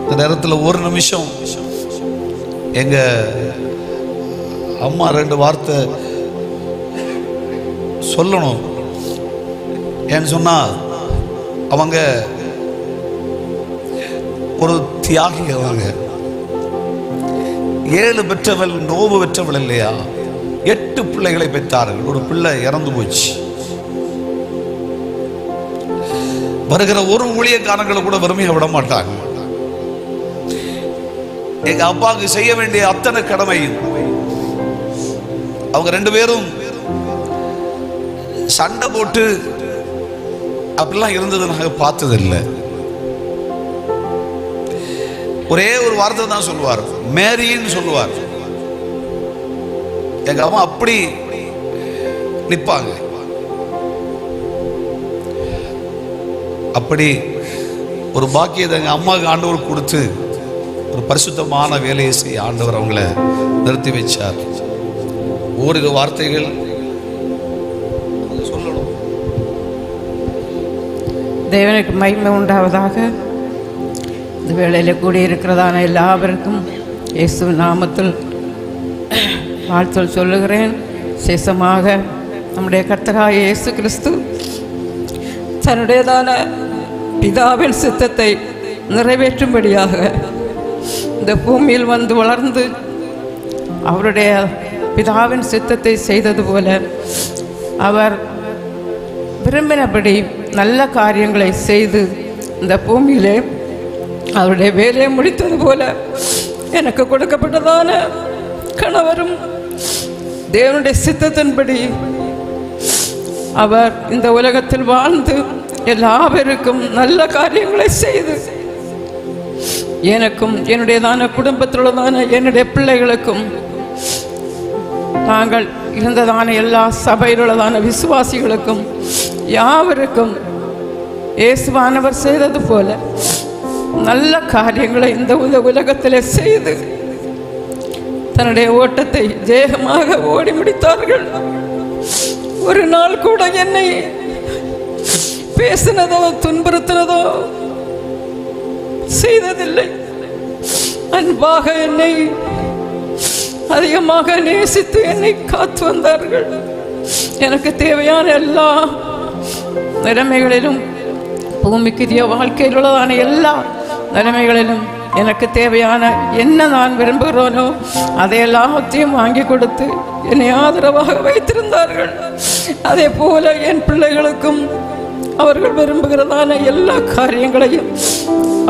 இந்த நேரத்தில் ஒரு நிமிஷம் எங்க அம்மா 2 வார்த்தை சொல்லணும். ஏன்னு சொன்னா அவங்க ஒரு தியாகி. அவங்க 7 பெற்றவள், நோவு பெற்றவள் இல்லையா? 8 பிள்ளைகளை பெற்றார்கள். ஒரு பிள்ளை இறந்து போச்சு. வருகிற ஒரு ஊழியக்காரங்களை கூட வறுமையை விட மாட்டாங்க. எங்க அப்பாவுக்கு செய்ய வேண்டிய அத்தனை கடமையும் அவங்க 2 பேரும் சண்டை போட்டு அப்படிலாம் இருந்தது நாங்கள் பார்த்ததில்லை. ஒரே ஒரு வார்த்தை தான் சொல்லுவார், மேரின்னு சொல்லுவார். எங்க அம்மா அப்படி நிற்பாங்க. அப்படி ஒரு பாக்கியத்தை எங்க அம்மாவுக்கு ஆண்டவர் கொடுத்து ஒரு பரிசுத்தமான வேலையை செய்ய ஆண்டவர் அவங்கள நிறுத்தி வச்சார். ஓரிரு வார்த்தைகள் சொல்லணும். தேவனுக்கு மகிமை உண்டாவதாக. இந்த வேளையில் கூடியிருக்கிறதான எல்லாருக்கும் இயேசு நாமத்தில் வாழ்த்தல் சொல்லுகிறேன். விசேஷமாக நம்முடைய கர்த்தராகிய இயேசு கிறிஸ்து தன்னுடையதான பிதாவின் சித்தத்தை நிறைவேற்றும்படியாக இந்த பூமியில் வந்து வளர்ந்து அவருடைய பிதாவின் சித்தத்தை செய்தது போல அவர் விரும்பினபடி நல்ல காரியங்களை செய்து இந்த பூமியிலே அவருடைய வேலையை முடித்தது போல எனக்கு கொடுக்கப்பட்டதான கணவரும் தேவனுடைய சித்தத்தின்படி அவர் இந்த உலகத்தில் வாழ்ந்து எல்லாருக்கும் நல்ல காரியங்களை செய்து எனக்கும் என்னுடையதான குடும்பத்திலுள்ளதான என்னுடைய பிள்ளைகளுக்கும் நாங்கள் இருந்ததான எல்லா சபையிலுள்ளதான விசுவாசிகளுக்கும் யாவருக்கும் இயேசுவானவர் செய்தது போல நல்ல காரியங்களை இந்த உலகத்திலே செய்து தன்னுடைய ஓட்டத்தை ஜெயமாக ஓடி முடித்தார்கள். ஒரு நாள் கூட என்னை பேசினதோ துன்புறுத்தினதோ செய்ததில்லை. அன்பாக என்னை அதிகமாக நேசித்து என்னை காத்து வந்தார்கள். எனக்கு தேவையான எல்லா நிலைமைகளிலும், பூமிக்குரிய வாழ்க்கையில் உள்ளதான எல்லா நிலைமைகளிலும் எனக்கு தேவையான என்ன நான் விரும்புகிறோனோ அதை எல்லாத்தையும் வாங்கி கொடுத்து என்னை ஆதரவாக வைத்திருந்தார்கள். அதே போல என் பிள்ளைகளுக்கும் அவர்கள் விரும்புகிறதான எல்லா காரியங்களையும்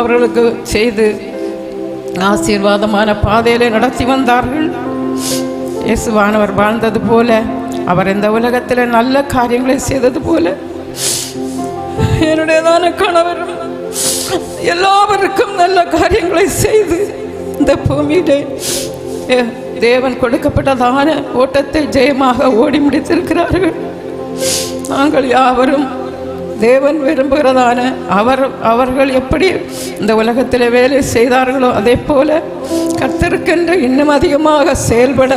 அவர்களுக்கு செய்து ஆசீர்வாதமான பாதையிலே நடத்தி வந்தார்கள். இயேசுவானவர் வாழ்ந்தது போல, அவர் இந்த உலகத்தில் நல்ல காரியங்களை செய்தது போல என்னுடையதான கணவரும் எல்லாருக்கும் நல்ல காரியங்களை செய்து இந்த பூமியிலே தேவன் கொடுக்கப்பட்டதான ஓட்டத்தை ஜெயமாக ஓடி முடித்திருக்கிறார்கள். நாங்கள் யாவரும் தேவன் விரும்புகிறதான அவர்கள் எப்படி இந்த உலகத்தில் வேலை செய்தார்களோ அதே போல கர்த்தருக்கென்று இன்னும் அதிகமாக செயல்பட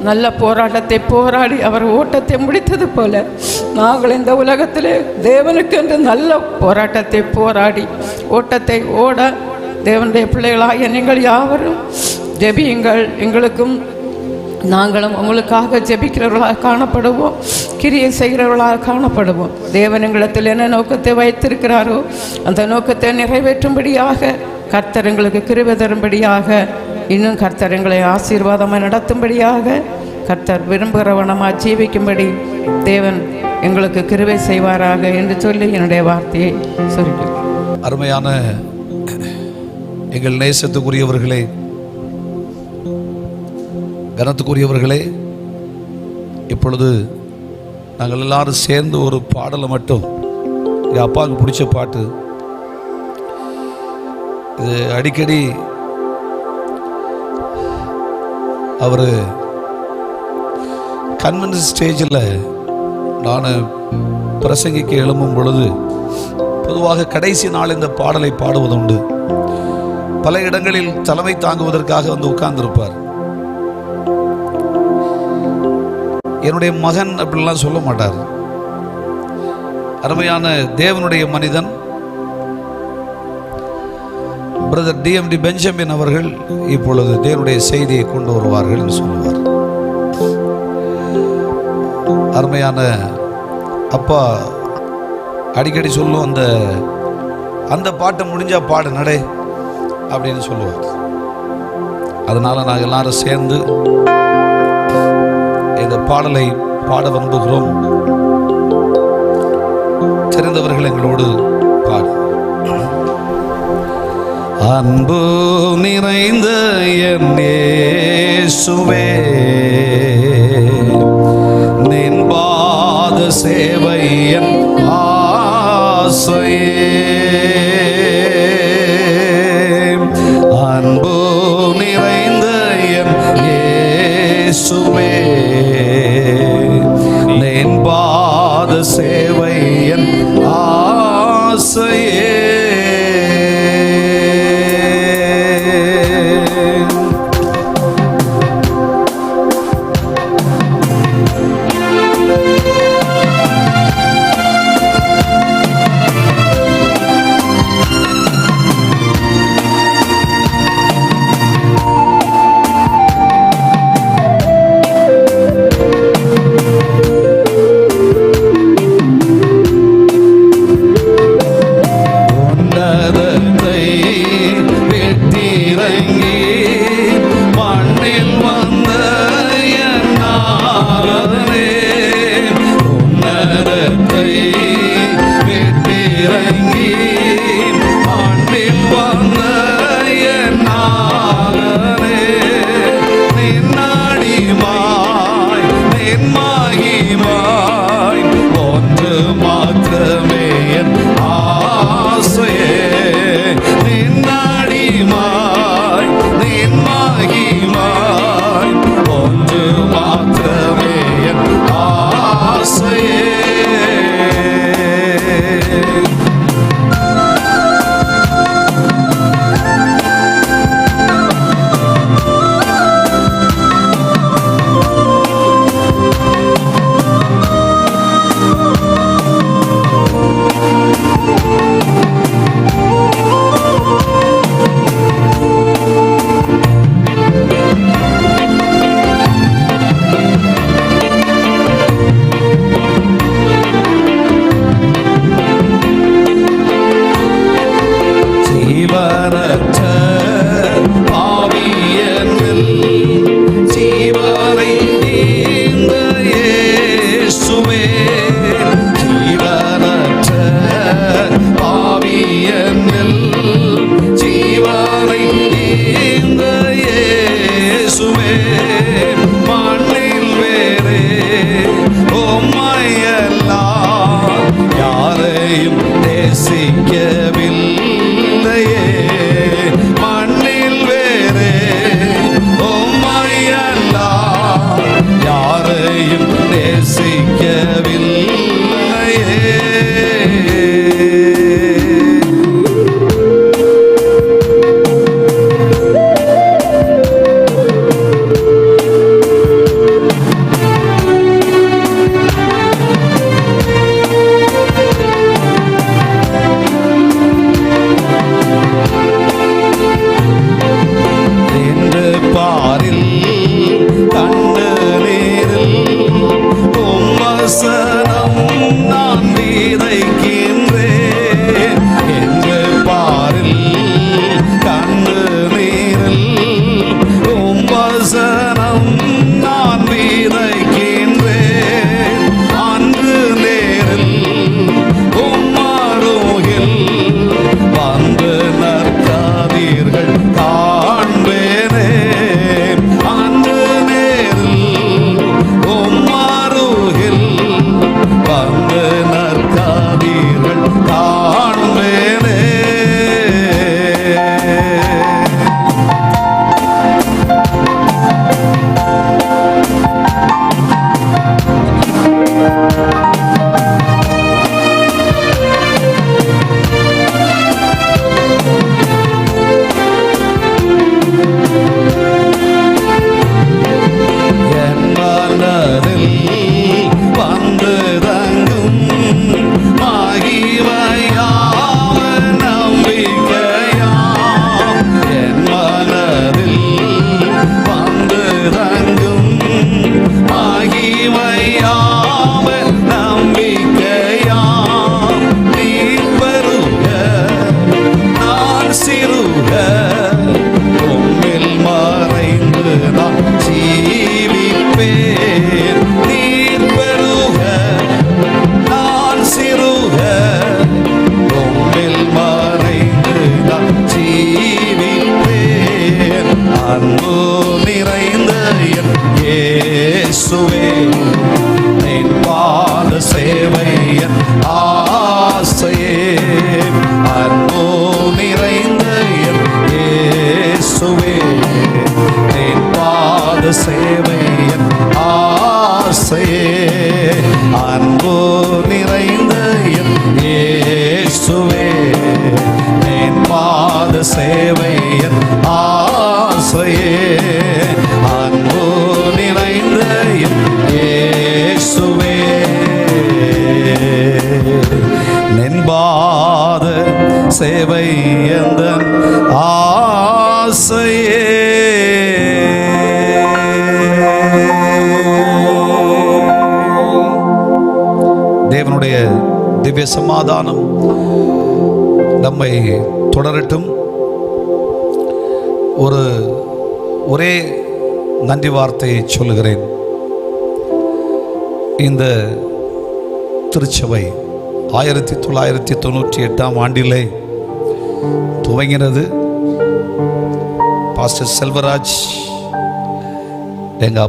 நல்ல போராட்டத்தை போராடி அவர் ஓட்டத்தை முடித்தது போல நாங்கள் இந்த உலகத்திலே தேவனுக்கென்று நல்ல போராட்டத்தை போராடி ஓட்டத்தை ஓட தேவனுடைய பிள்ளைகளாகிய நீங்கள் யாவரும் ஜெபியுங்கள். எங்களுக்கும் நாங்களும் உங்களுக்காக ஜெபிக்கிறவர்களாக காணப்படுவோம், கிரியை செய்கிறவர்களாக காணப்படுவோம். தேவன் எங்களிடத்தில் என்ன நோக்கத்தை வைத்திருக்கிறாரோ அந்த நோக்கத்தை நிறைவேற்றும்படியாக கர்த்தர் எங்களுக்கு கிருபை தரும்படியாக, இன்னும் கர்த்தர் எங்களை ஆசீர்வாதமாக நடத்தும்படியாக, கர்த்தர் விரும்புகிறவனமாக ஜீவிக்கும்படி தேவன் எங்களுக்கு கிருபை செய்வாராக என்று சொல்லி என்னுடைய வார்த்தையை சொல்கிறேன். அருமையான எங்கள் நேசத்துக்குரியவர்களே, கனத்துக்குரியவர்களே, இப்பொழுது நாங்கள் எல்லாரும் சேர்ந்து ஒரு பாடலை மட்டும், எங்கள் அப்பாவுக்கு பிடிச்ச பாட்டு இது, அடிக்கடி அவர் கன்வென்ஷன் ஸ்டேஜில் நான் பிரசங்கிக்க எழும்பும் பொழுது பொதுவாக கடைசி நாள் இந்த பாடலை பாடுவதுண்டு. பல இடங்களில் தலைமை தாங்குவதற்காக வந்து உட்கார்ந்திருப்பார். என்னுடைய மகன் அப்படிலாம் சொல்ல மாட்டார். அருமையான தேவனுடைய மனிதன், பிரதர் டிஎம்டி பெஞ்சமின் அவர்கள் இப்பொழுது தேவனுடைய செய்தியை கொண்டு வருவார்கள் என்று சொல்லுவார். அருமையான அப்பா அடிக்கடி சொல்லும், அந்த பாட்டை முடிஞ்சா பாடு நடை அப்படின்னு சொல்லுவார். அதனால நாங்கள் எல்லாரும் சேர்ந்து இந்த பாடலை பாட விரும்புகிறோம். தெரிந்தவர்கள் எங்களோடு பாடு. அன்பு நிறைந்த என் இயேசுவே, நின் பாத சேவை என் ஆசையே. அன்பு நிறைந்த என் இயேசுவே, நின் பாத சேவை என் ஆசையே. அன்பு நிறைந்த என் இயேசுவே, என் பாத சேவை என் ஆசையே. அன்பு நிறைந்த என் இயேசுவே, என் பாத சேவை என் ஆசையே. அன்பு நிறைந்த என் இயேசுவே, என் பாத சேவை என் ஆசையே. அன்பு நிறைந்த என் இயேசுவே, நென்பாத சேவை எந்தன் ஆசையே. தேவனுடைய திவ்ய சமாதானம் நம்மை தொடரட்டும். ஒரே நன்றி வார்த்தையை சொல்லுகிறேன். இந்த திருச்சபை 1998 ஆண்டிலே துவங்கினது. பாஸ்டர் செல்வராஜ் எங்கள்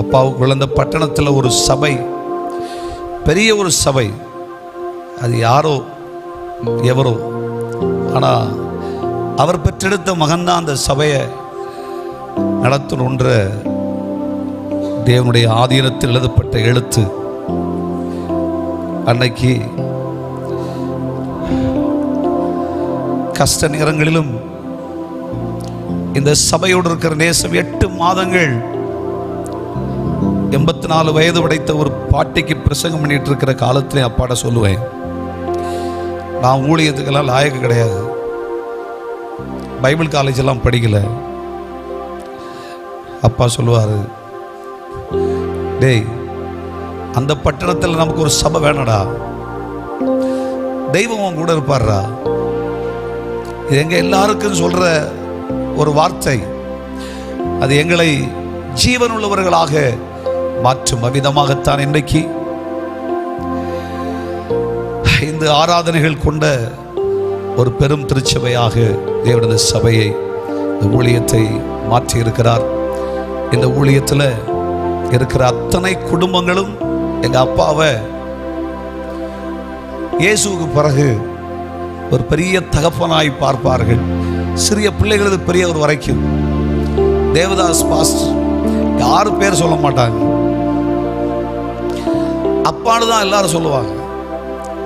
அப்பாவுக்கு விழுந்த பட்டணத்தில் ஒரு சபை, பெரிய ஒரு சபை. அது யாரோ எவரோ, ஆனால் அவர் பெற்றெடுத்த மகன்தான் அந்த சபையை நடத்தணுன்ற தேவனுடைய ஆதீனத்தில் எழுதப்பட்ட எழுத்து. அன்னைக்கு கஷ்ட நேரங்களிலும் இந்த சபையோடு இருக்கிற நேசம் 8 மாதங்கள் 84 வயது உடைத்த ஒரு பாட்டிக்கு பிரசங்கம் பண்ணிட்டு இருக்கிற காலத்திலே அப்பாட சொல்லுவேன், நான் ஊழியத்துக்கெல்லாம் லாயக்கு கிடையாது, பைபிள் காலேஜ் எல்லாம் படிக்கல. அப்பா சொல்லுவாரு, டேய், அந்த பட்டணத்தில் நமக்கு ஒரு சபை வேணடா, தெய்வம் கூட இருப்பார்ரா. இது எங்க எல்லாருக்கும் சொல்ற ஒரு வார்த்தை. அது எங்களை ஜீவன் உள்ளவர்களாக மாற்றும் அவிதமாகத்தான் இன்றைக்கு இந்த ஆராதனைகள் கொண்ட ஒரு பெரும் திருச்சபையாக தேவனது சபையை, இந்த ஊழியத்தை மாற்றி இருக்கிறார். இந்த ஊழியத்தில் இருக்கிற அத்தனை குடும்பங்களும் எங்க அப்பாவை இயேசுவுக்கு பிறகு ஒரு பெரிய தகப்பனாய் பார்ப்பார்கள். சிறிய பிள்ளைகளது பெரியவர் வரைக்கும். தேவதாஸ் பாஸ்டர் யாரும் பேர் சொல்ல மாட்டாங்க, அப்பான்னு தான் எல்லாரும் சொல்லுவாங்க.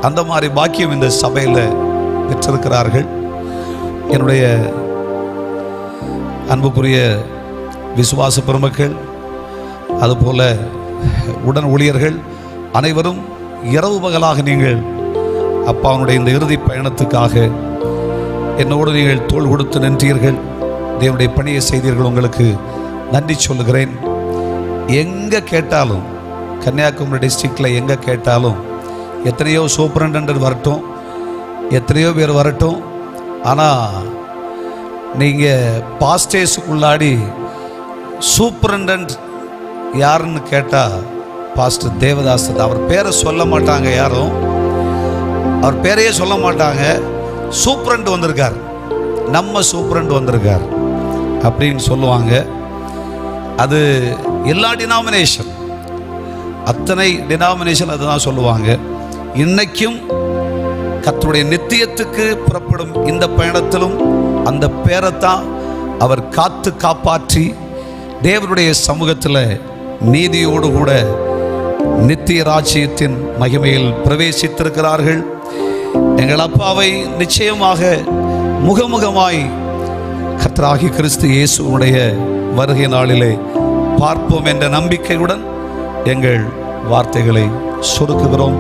அந்த மாதிரி பாக்கியம் இந்த சபையில் பெற்றிருக்கிறார்கள். என்னுடைய அன்புக்குரிய விசுவாச பெருமக்கள், அதுபோல உடன் ஊழியர்கள் அனைவரும் இரவு பகலாக நீங்கள் அப்பாவுடைய இந்த இறுதி பயணத்துக்காக என்னோடு நீங்கள் தோள் கொடுத்து நின்றீர்கள். தேவனுடைய பணியை செய்தீர்கள். உங்களுக்கு நன்றி சொல்லுகிறேன். எங்கே கேட்டாலும், கன்னியாகுமரி டிஸ்ட்ரிக்டில் எங்கே கேட்டாலும், எத்தனையோ சூப்பரண்டன்ட் வரட்டும், எத்தனையோ பேர் வரட்டும், ஆனால் நீங்கள் பாஸ்டேஸுக்குள்ளாடி சூப்பரண்டன்ட் யாருன்னு கேட்டால் பாஸ்டர் தேவதாஸ். அவர் பேரை சொல்ல மாட்டாங்க, யாரும் அவர் பேரையே சொல்ல மாட்டாங்க. சூப்பரண்ட் வந்திருக்கார், நம்ம சூப்பரண்ட் வந்திருக்கார் அப்படின்னு சொல்லுவாங்க. அது எல்லா டினாமினேஷன், அத்தனை டினாமினேஷன் அதுதான் சொல்லுவாங்க. இன்னைக்கும் கர்த்தருடைய நித்தியத்துக்கு புறப்படும் இந்த பயணத்திலும் அந்த பேரைத்தான் அவர் காத்து காப்பாற்றி தேவனுடைய சமூகத்தில் நீதியோடு கூட நித்திய ராஜ்யத்தின் மகிமையில் பிரவேசித்திருக்கிறார்கள். எங்கள் அப்பாவை நிச்சயமாக முகமுகமாய் கர்த்தராகிய கிறிஸ்து இயேசுவுடைய வருகை நாளிலே பார்ப்போம் என்ற நம்பிக்கையுடன் எங்கள் வார்த்தைகளை சுருக்குகிறோம்.